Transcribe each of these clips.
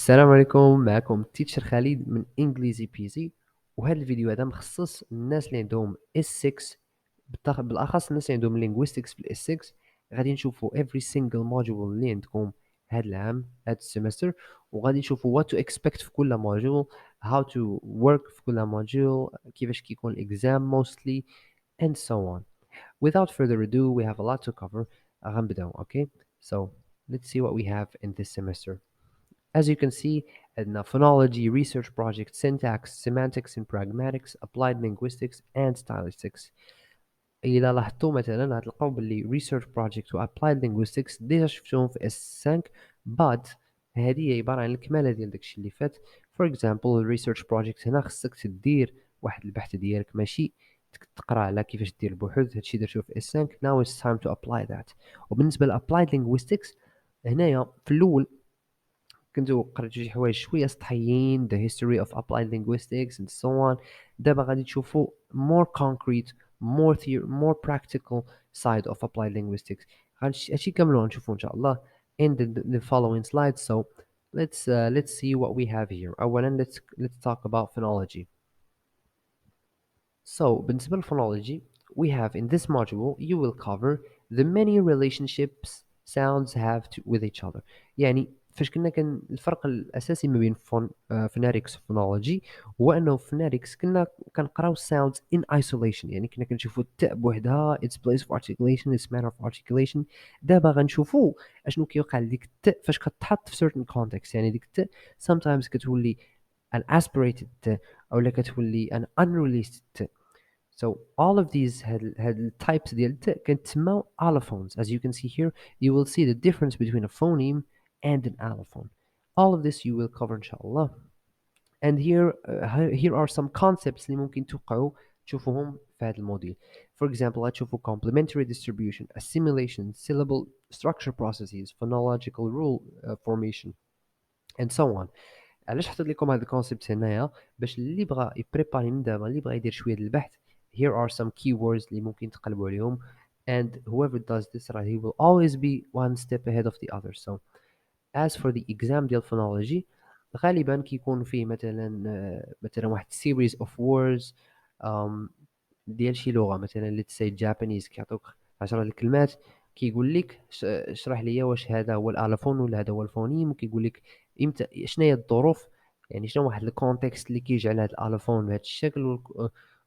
السلام عليكم، معكم تيتشر خالد من انجليزي بيزي. وهذا الفيديو هذا مخصص الناس اللي عندهم S6، بالاخص الناس اللي عندهم linguistics في الاس 6. غادي نشوفوا every single module اللي عندكم هذا العام، هذا السيمستر، وغادي نشوفوا what to expect في كل module, how to work في كل module, كيفاش كيكون exam mostly, and so on. Without further ado, we have a lot to cover. غنبداو. Okay, so let's see what we have in this semester. As you can see, in phonology, research project, syntax, semantics and pragmatics, applied linguistics, and stylistics. إذا لاحظتوا مثلا غتلقاو باللي research project و applied linguistics ديجا شفتوهم في S5 but هذه هي عبارة عن الكمالة ديال داكشي اللي فات. For example research project هنا خصك تدير واحد البحث ديالك، ماشي تقرا على كيفاش دير البحوث. هادشي درتو في S5. Now it's time to apply that. وبالنسبة ل applied linguistics هنايا في الأول كنتو قريتو شي حوايج شويه سطحيين the history of applied linguistics and so on. دابا غادي تشوفوا more concrete, more practical side of applied linguistics. هادشي كامل غنشوفو ان شاء الله in the following slides. So let's see what we have here. اولا let's talk about phonology. So بالنسبة للphonology, we have in this module you will cover the many relationships sounds have with each other. يعني فاش كان الفرق الاساسي ما بين phonetics و phonology هو انه phonetics كنا كنقراو sounds in isolation، يعني كنا كنشوفوا التاء بوحدها its place of articulation, its manner of articulation. دابا غنشوفوا اشنو كيوقع لديك التاء فاش كتحط في certain context. يعني ديك التاء sometimes كتولي an aspirated تاء اولا كتولي an unreleased تاء. So all of these had types ديال التاء كنتسماو allophones. As you can see here, you will see the difference between a phoneme and an allophone. All of this you will cover inshallah. And here are some concepts اللي ممكن توقعوا تشوفوهم في هذا الموديل. For example, غتشوفوا complementary distribution, assimilation, syllable structure processes, phonological rule formation, and so on. علاش حطيت لكم هاد الكونسيبت هنايا؟ باش اللي بغى يبريباري من دابا، اللي بغى يدير شويه ديال البحث، here are some keywords اللي ممكن تقلبوا عليهم. and whoever does this right, he will always be one step ahead of the other. So as for the exam ديال phonology غالبا كيكون فيه مثلا واحد series of words ديال شي لغه. مثلا let's say Japanese كيعطوك 10 الكلمات، كيقول لك اشرح لي واش هذا هو الالفون ولا هذا هو الفونيم، وكيقول لك امتى شنو هي الظروف، يعني شنو واحد الكونتكست اللي كيجعل هذا الالفون بهذا الشكل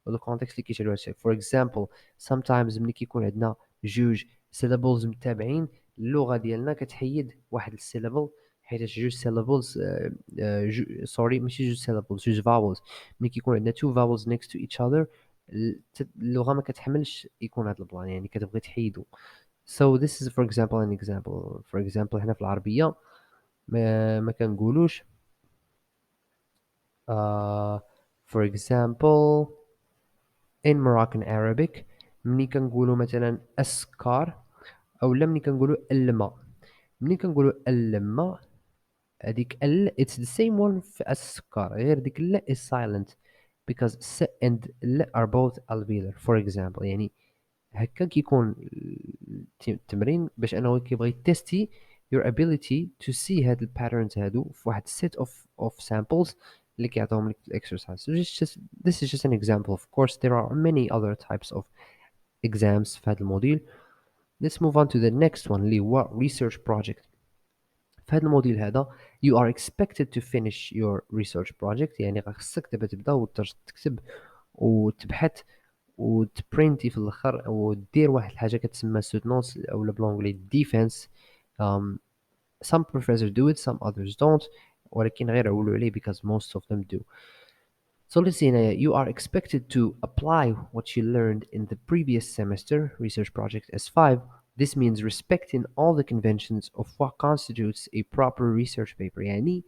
والكونتكست اللي كيجعل بهذا الشكل. فور اكزامبل sometimes ملي كيكون عندنا جوج syllables متابعين، اللغه ديالنا كتحيد واحد السيلابل حيت جوج syllables سوري ماشي جوج syllables، جوج vowels. ملي كيكون عندنا two vowels next to each other اللغه ما كتحملش يكون هذا البلان، يعني كتبغي تحيدو. So this is for example an example. For example هنا في العربيه ما كنقولوش for example in Moroccan Arabic ملي كنقولوا مثلا اسكار اولا ملي كنقولوا الماء. ملي كنقولوا الماء هذيك it's the same one في السكر، غير ديك is silent because s and l are both alveolar. For example يعني هكا كيكون التمرين باش انه كيبغي تيستي your ability to see هاد الباترنز هادو في واحد set of samples اللي كيعطيهم لك exercise. So this is just an example. Of course there are many other types of exams في هاد الموديل. Let's move on to the next one اللي هو research project. في هذا الموديل هذا you are expected to finish your research project، يعني خاصك دابا تبدا وتكتب وتبحث وتبرينتي في الاخر ودير واحد الحاجه كتسمى سوتنونس اولا بالانجلي ديفنس. some professors do it, some others don't، ولكن غير عولوا عليه because most of them do. So let's see now, you are expected to apply what you learned in the previous semester research project S5. This means respecting all the conventions of what constitutes a proper research paper. يعني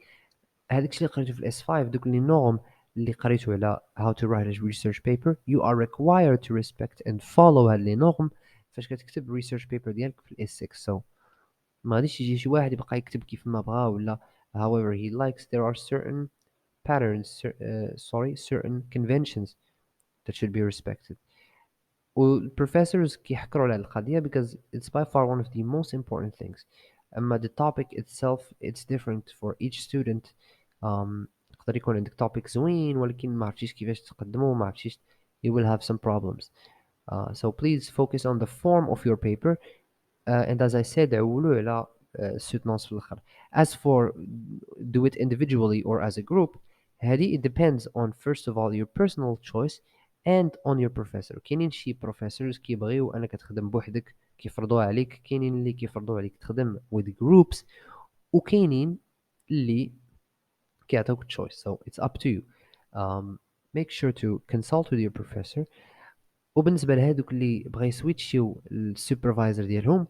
هذاك الشيء اللي قريته في الاس 5 دوك لي نورم اللي قريته على how to write a research paper you are required to respect and follow هاد لي نورم فاش كتكتب research paper ديالك في الاس 6. so ما غاديش يجي شي واحد يبقى يكتب كيف ما بغا ولا however he likes. There are certain patterns, certain conventions that should be respected. والprofessors كيحكروا على القضية because it's by far one of the most important things. أما the topic itself it's different for each student. يقدر يكون عندك topic زوين ولكن ما عرفتيش كيفاش تقدمه ما عرفتيش you will have some problems. So please focus on the form of your paper. And as I said عولوا على soutenance في الآخر. As for do it individually or as a group هذه it depends on first of all your personal choice and on your professor. كاينين شي professors كيبغيو انك تخدم بوحدك كيفرضوها عليك، كاينين اللي كيفرضوا عليك تخدم with groups، وكاينين اللي كيعطيوك choice. So it's up to you. Make sure to consult with your professor. وبالنسبة لهادوك اللي بغا يسويتشيو السوبرفايزر ديالهم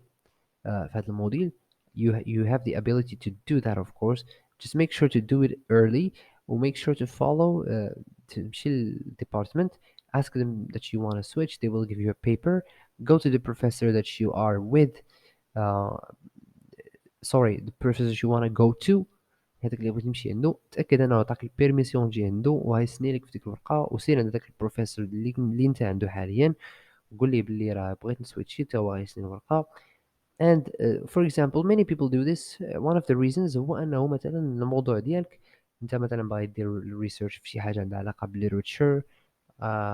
في هذا الموديل you have the ability to do that of course. Just make sure to do it early or make sure to follow تمشي للdepartment, ask them that you want to switch, they will give you a paper, go to the professor that you are with, uh, sorry the professor you want to go to، هذاك اللي بغيت تمشي عنده تاكد انه عطاك البيرميسيون تجي عنده وهاي سنيلك في ديك الورقه، وسير عند داك البروفيسور اللي انت عنده حاليا وقول لي بلي راه بغيت نسويتشي تا هو غيسني الورقه. And for example many people do this. One of the reasons هو انه مثلا الموضوع ديالك انت مثلا باغي دير ريسيرش في شي حاجه عندها علاقه بالليترشر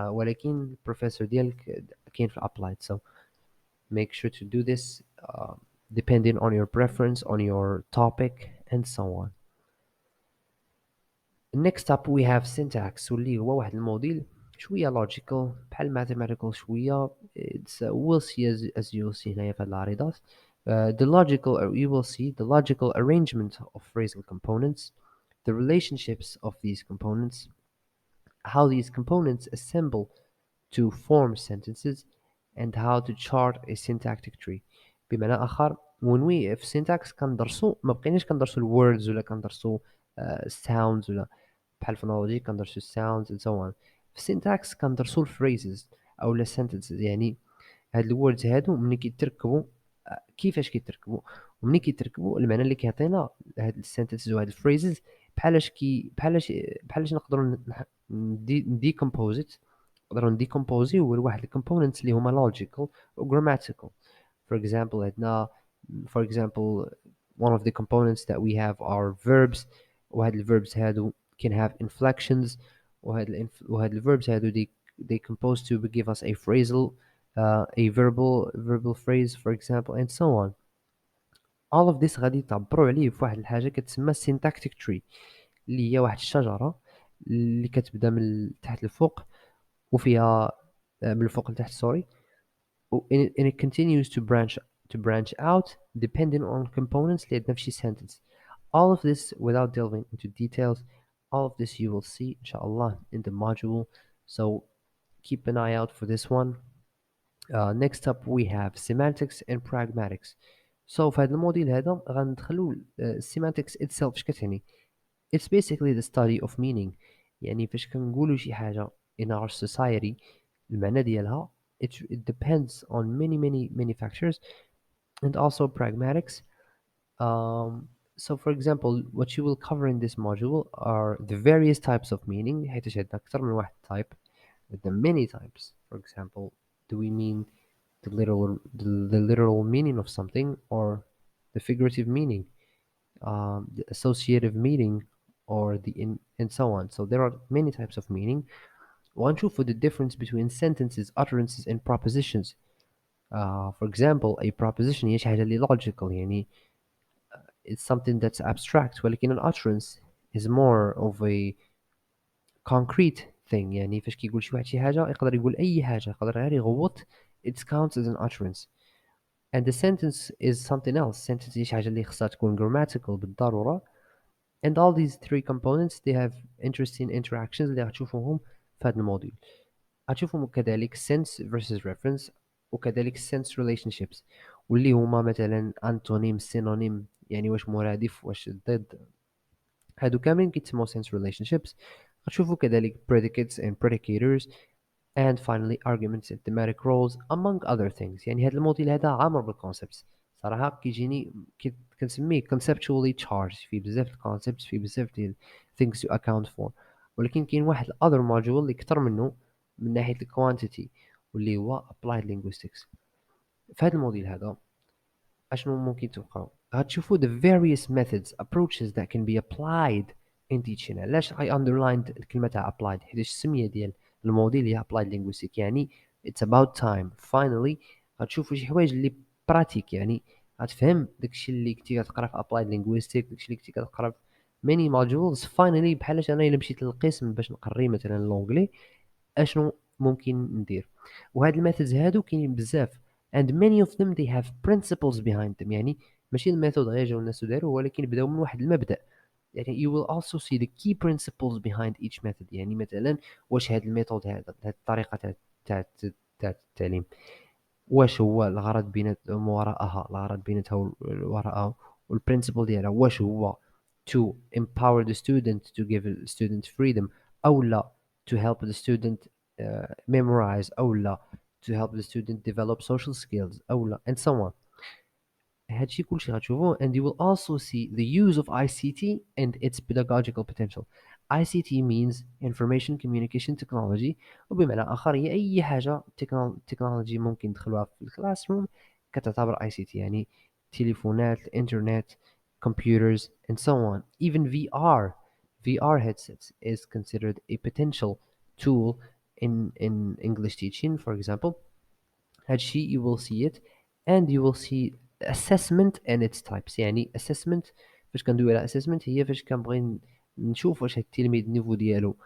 ولكن البروفيسور ديالك كاين في الابلايد. So make sure to do this depending on your preference on your topic and so on. Next up we have syntax واللي هو واحد الموديل شويه logical بحال mathematical شويه. It's we'll see as you'll see هنايا في هاد العريضات. The logical you will see the logical arrangement of phrasal components, the relationships of these components, how these components assemble to form sentences, and how to chart a syntactic tree. بمعنى آخر when we في syntax كندرسو ما بقيناش كندرسو الwords ولا كندرسو sounds ولا بحال phonology كندرسو sounds and so on. في syntax كندرسو phrases أو لا sentences. يعني هاد الوردز هادو ملي كيتركبوا كيفاش كيتركبوا وملي كيتركبوا المعنى اللي كيعطينا هاد السنتنسز وهاد الفريزز بحالاش نقدروا نديكومبوزيت نقدروا نديكومبوزيو لواحد الكومبوننتس اللي هما logical و grammatical. For example عندنا for example one of the components that we have are verbs وهاد الverbs هادو can have inflections وهاد الverbs هادو they compose to give us a phrasal a verbal phrase for example and so on. all of this غادي تعبروا عليه في واحد الحاجه كتسمى syntactic tree اللي هي واحد الشجره اللي كتبدا من تحت لفوق وفيها من الفوق لتحت sorry and it continues to branch out depending on components اللي عندنا في شي sentence. all of this without delving into details. all of this you will see inshallah in the module, so keep an eye out for this one. Next up we have semantics and pragmatics. So في هذا الموديل هذا غندخلو semantics itself اش كتعني. It's basically the study of meaning. يعني فاش كنقولوا شي حاجة in our society المعنى ديالها it depends on many factors. And also pragmatics. So for example what you will cover in this module are the various types of meaning حيت عندنا أكثر من واحد type with the many types. For example, do we mean the literal meaning of something or the figurative meaning, the associative meaning, or and so on. So there are many types of meaning. One should for the difference between sentences, utterances, and propositions. For example, a proposition هي شي حاجة اللي logical يعني it's something that's abstract ولكن an utterance is more of a concrete thing. يعني فاش كيقول شي واحد شي حاجة يقدر يقول أي حاجة يقدر غير يغوت it counts as an utterance. And the sentence is something else. Sentence هي شي حاجة اللي خصها تكون grammatical بالضرورة. And all these three components they have interesting interactions اللي غتشوفوهم في هذا الموديل. غتشوفهم كذلك sense versus reference وكذلك sense relationships واللي هما مثلا antonym synonym يعني واش مرادف واش ضد. هادو كاملين كيتسموا sense relationships. غتشوفوا كذلك predicates and predicators and finally arguments and thematic roles among other things. يعني هذا الموديل هذا عامر بالconcepts صراحة كيجيني كنسميه conceptually charged فيه بزاف الconcepts فيه بزاف ديال things to account for. ولكن كاين واحد other module اللي كتر منه من ناحية quantity واللي هو applied linguistics. في هذا الموديل هذا اشنو ممكن تبقاو غتشوفوا the various methods approaches that can be applied in teaching. علاش I underlined الكلمة تاع applied؟ حيت السمية ديال الموديل هي applied linguistic، يعني it's about time finally غتشوفوا شي حوايج اللي براتيك، يعني غتفهم داكشي اللي كنتي كتقرا في applied linguistic، داكشي اللي كنتي كتقرا في many modules finally. بحالاش انا الا مشيت للقسم باش نقري مثلا لونجلي اشنو ممكن ندير. وهاد الميثودز هادو كاينين بزاف and many of them they have principles behind them. يعني ماشي الميثود غير جاو الناس وداروا، ولكن بداو من واحد المبدأ. يعني you will also see the key principles behind each method. يعني مثلا واش هاد الميثود هاد الطريقة تاع التعليم واش هو الغرض بين وراءها، الغرض بيناتها وراءها والبرينسيبل ديالها واش هو to empower the student to give the student freedom، أو لا to help the student memorize، أو لا to help the student develop social skills، أو لا and so on. هادشي كلشي غتشوفوه and you will also see the use of ICT and its pedagogical potential. ICT means Information Communication Technology، وبمعنى آخر هي أي حاجة تكنولوجي ممكن ندخلوها في الكلاس روم كتعتبر ICT. يعني تليفونات، الإنترنت، computers and so on. Even VR headsets is considered a potential tool in English teaching, for example. هادشي you will see it and you will see assessment and its types. يعني assessment فاش كندوي على assessment هي فاش كنبغي نشوف واش هاد التلميذ النيفو ديالو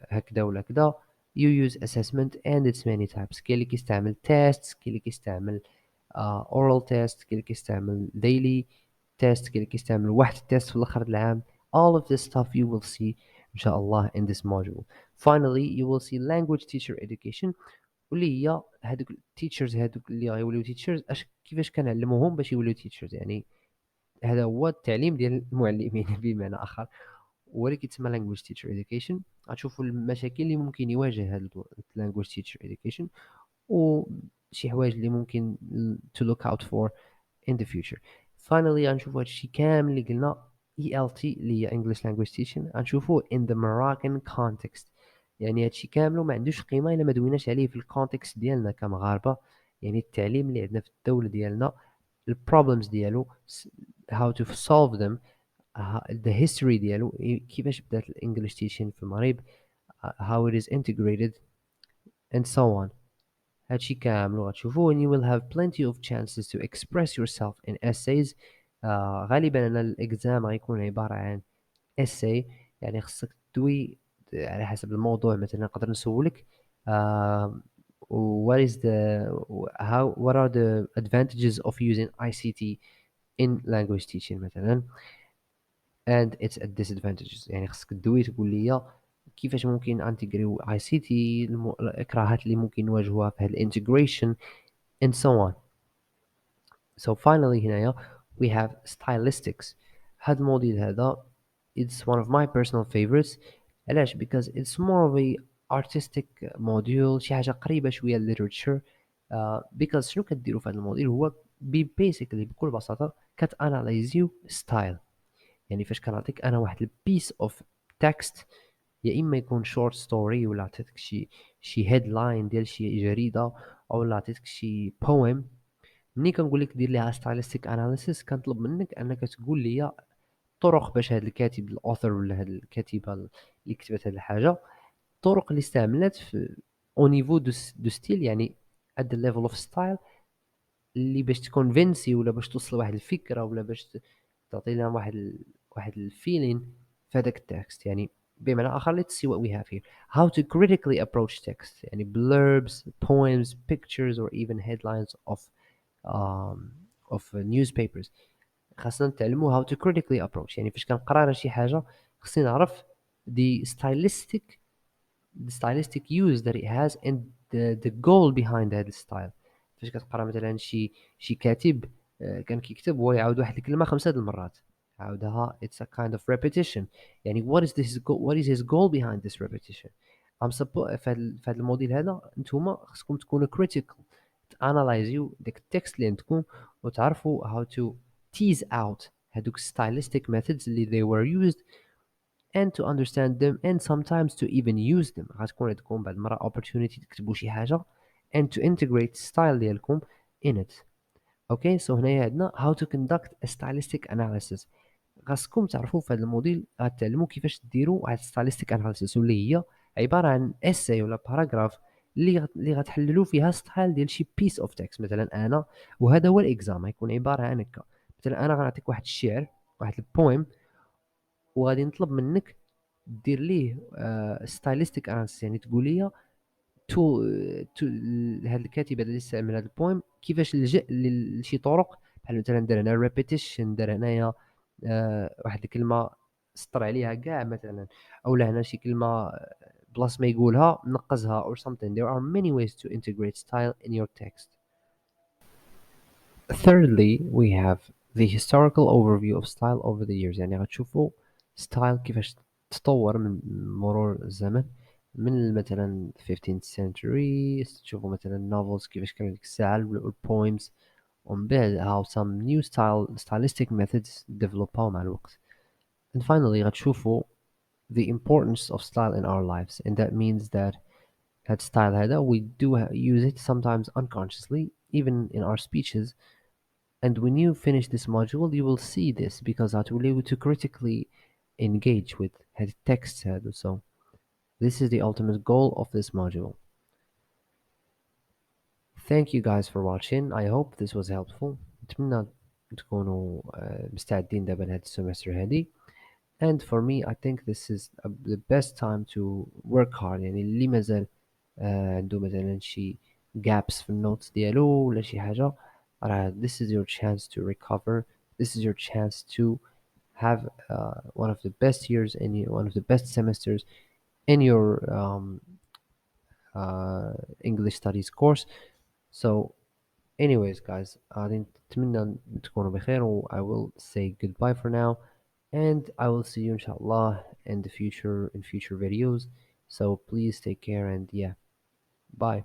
هكذا ولا هكذا. you use assessment and its many types. كاين اللي كيستعمل tests، كاين اللي كيستعمل oral test، كاين اللي كيستعمل daily test، كاين اللي كيستعمل واحد التيست في الاخر د العام. all of this stuff you will see ان شاء الله in this module. Finally you will see language teacher education، واللي هي هادوك التيتشرز هادوك اللي غيوليو تيتشرز كيفاش كنعلموهم باش يوليو تيتشرز. يعني هذا هو التعليم ديال المعلمين بمعنى اخر، هو اللي كيتسمى language teacher education. غتشوفوا المشاكل اللي ممكن يواجه هذا language teacher education وشي حوايج اللي ممكن to look out for in the future. Finally غنشوفوا هادشي كامل اللي قلنا ELT اللي هي English Language Teaching غنشوفوه in the Moroccan context. يعني هادشي كامل ما عندوش قيمة إلا ما دويناش عليه في الكونتكست ديالنا كمغاربة. يعني التعليم اللي عندنا في الدولة ديالنا، البروبلمز ديالو how to solve them، the history ديالو كيفاش بدات الانجليش تيشين في المغرب، how it is integrated and so on. هادشي كامل غتشوفوه and you will have plenty of chances to express yourself in essays. غالبا أنا الإكزام غيكون عبارة عن essay. يعني خصك تدوي على حسب الموضوع. مثلا نقدر نسولك what is the what are the advantages of using ICT in language teaching مثلا and its disadvantages. يعني خصك تدوي تقول لي كيفاش ممكن انتجريو اي سي تي، الاكراهات اللي ممكن نواجهوها في هذا الانتجريشن and so on. So finally هنايا we have stylistics. هذا الموديل هذا it's one of my personal favorites. علاش؟ because it's more of a artistic module، شي حاجة قريبة شوية literature. because شنو كديروا في هذا الموديل هو basically بكل بساطة كتاناليزيو ستايل. يعني فاش كنعطيك انا واحد البيس اوف تكست، يا اما يكون شورت ستوري ولا عطيتك شي هيدلاين ديال شي جريده، او لا عطيتك شي بويم. ملي كنقول لك دير ليها ستايلستيك اناليسيس كنطلب منك انك تقول لي طرق باش هذا الكاتب الاوثر ولا هذه الكاتبه اللي كتبت هذه الحاجه، الطرق اللي استعملت في او نيفو دو ستيل، يعني at the level of style، اللي باش تكونفينسي ولا باش توصل واحد الفكره ولا باش تعطي لنا واحد الفيلين في هذاك التكست. يعني بمعنى اخر let's see what we have here. How to critically approach text، يعني blurbs, poems, pictures or even headlines of newspapers. خاصنا نتعلموا how to critically approach. يعني فاش كنقرا شي حاجه خصني نعرف the stylistic use that it has and the goal behind هذا الستايل. فاش كتقرا مثلا شي كاتب كان كيكتب هو يعاود واحد الكلمه 5 المرات، عاودها it's a kind of repetition. يعني what is his goal behind this repetition. في هذا الموديل هذا نتوما خصكم تكونوا critical، تانالايزيو داك التكست اللي عندكم وتعرفوا how to tease out هذوك stylistic methods اللي they were used and to understand them and sometimes to even use them. غتكون عندكم بعد المرة opportunity تكتبوا شي حاجة and to integrate style ديالكم in it. اوكي سو هنايا عندنا how to conduct a stylistic analysis. خاصكم تعرفوا في هذا الموديل غتعلموا كيفاش ديروا واحد stylistic analysis واللي هي عباره عن essay ولا باراجراف اللي غتحللوا فيها ستايل ديال شي بيس اوف تكست. مثلا انا، وهذا هو الاكزام غيكون عباره عن هكا. مثلا انا غنعطيك واحد الشعر، واحد البويم، وغادي نطلب منك دير ليه ستايليستيك اناليسيس، يعني تقول لي تو هاد الكاتب اللي استعمل هاد البويم كيفاش لجأ لشي طرق، بحال مثلا دار هنا ريبيتيشن، دار هنايا واحد الكلمه سطر عليها كاع مثلا، او لا هنا شي كلمه بلاص ما يقولها نقزها or something. There are many ways to integrate style in your text. Thirdly, we have the historical overview of style over the years. يعني غتشوفوا style كيفاش تطور من مرور الزمن، من مثلا 15th century تشوفوا مثلا novels كيفاش كانوا ديك الساعة وال poems، ومن بعد how some new stylistic methods developوا مع الوقت. And finally غتشوفوا the importance of style in our lives, and that means that that style هذا we do use it sometimes unconsciously even in our speeches. And when you finish this module, you will see this because I will be able to critically engage with head text head. So this is the ultimate goal of this module. Thank you guys for watching. I hope this was helpful. نتمنى تكونوا مستعدين دابا لهاد السمستر هادي. And for me, I think this is the best time to work hard. يعني اللي مازال عنده مثلا شي gaps في النوتس ديالو ولا شي حاجة، راه this is your chance to recover. This is your chance to have one of the best years in one of the best semesters in your English studies course. So anyways guys, غادي نتمنى تكونوا بخير و I will say goodbye for now, and I will see you inshallah in the future in future videos. So please take care and yeah, bye.